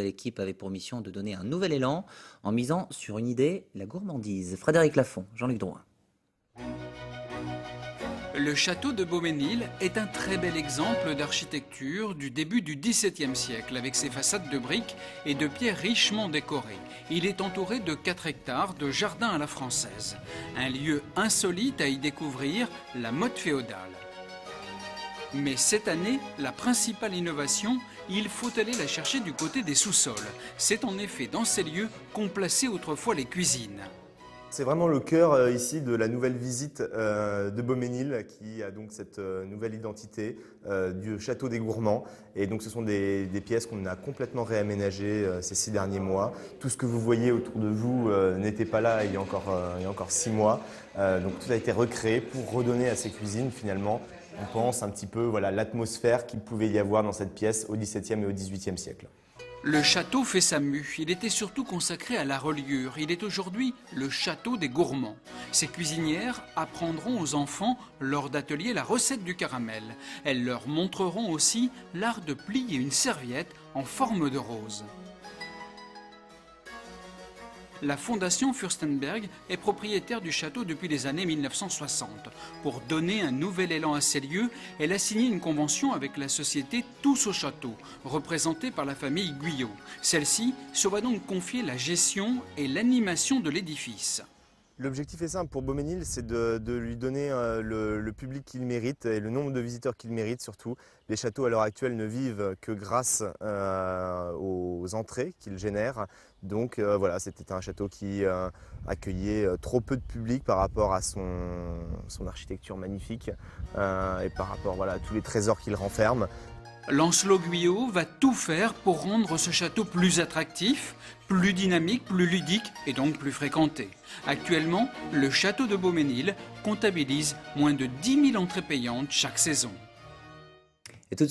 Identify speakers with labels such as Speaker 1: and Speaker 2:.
Speaker 1: L'équipe avait pour mission de donner un nouvel élan en misant sur une idée, la gourmandise. Frédéric Lafont, Jean-Luc Drouin.
Speaker 2: Le château de Beaumesnil est un très bel exemple d'architecture du début du XVIIe siècle, avec ses façades de briques et de pierres richement décorées. Il est entouré de 4 hectares de jardin à la française. Un lieu insolite à y découvrir, la mode féodale. Mais cette année, la principale innovation, il faut aller la chercher du côté des sous-sols. C'est en effet dans ces lieux qu'ont placé autrefois les cuisines.
Speaker 3: C'est vraiment le cœur ici de la nouvelle visite de Beaumesnil qui a donc cette nouvelle identité du château des gourmands. Et donc ce sont des pièces qu'on a complètement réaménagées ces 6 derniers mois. Tout ce que vous voyez autour de vous n'était pas là il y a encore 6 mois. Donc tout a été recréé pour redonner à ces cuisines finalement, on pense un petit peu l'atmosphère qu'il pouvait y avoir dans cette pièce au XVIIe et au XVIIIe siècle.
Speaker 2: Le château fait sa mue. Il était surtout consacré à la reliure. Il est aujourd'hui le château des gourmands. Ces cuisinières apprendront aux enfants, lors d'ateliers, la recette du caramel. Elles leur montreront aussi l'art de plier une serviette en forme de rose. La fondation Fürstenberg est propriétaire du château depuis les années 1960. Pour donner un nouvel élan à ces lieux, elle a signé une convention avec la société Tous au Château, représentée par la famille Guyot. Celle-ci se voit donc confier la gestion et l'animation de l'édifice.
Speaker 3: L'objectif est simple pour Beaumesnil, c'est de lui donner le public qu'il mérite et le nombre de visiteurs qu'il mérite surtout. Les châteaux à l'heure actuelle ne vivent que grâce aux entrées qu'ils génèrent. Donc voilà, c'était un château qui accueillait trop peu de public par rapport à son architecture magnifique et par rapport à tous les trésors qu'il renferme.
Speaker 2: Lancelot Guyot va tout faire pour rendre ce château plus attractif, plus dynamique, plus ludique et donc plus fréquenté. Actuellement, le château de Beaumesnil comptabilise moins de 10 000 entrées payantes chaque saison.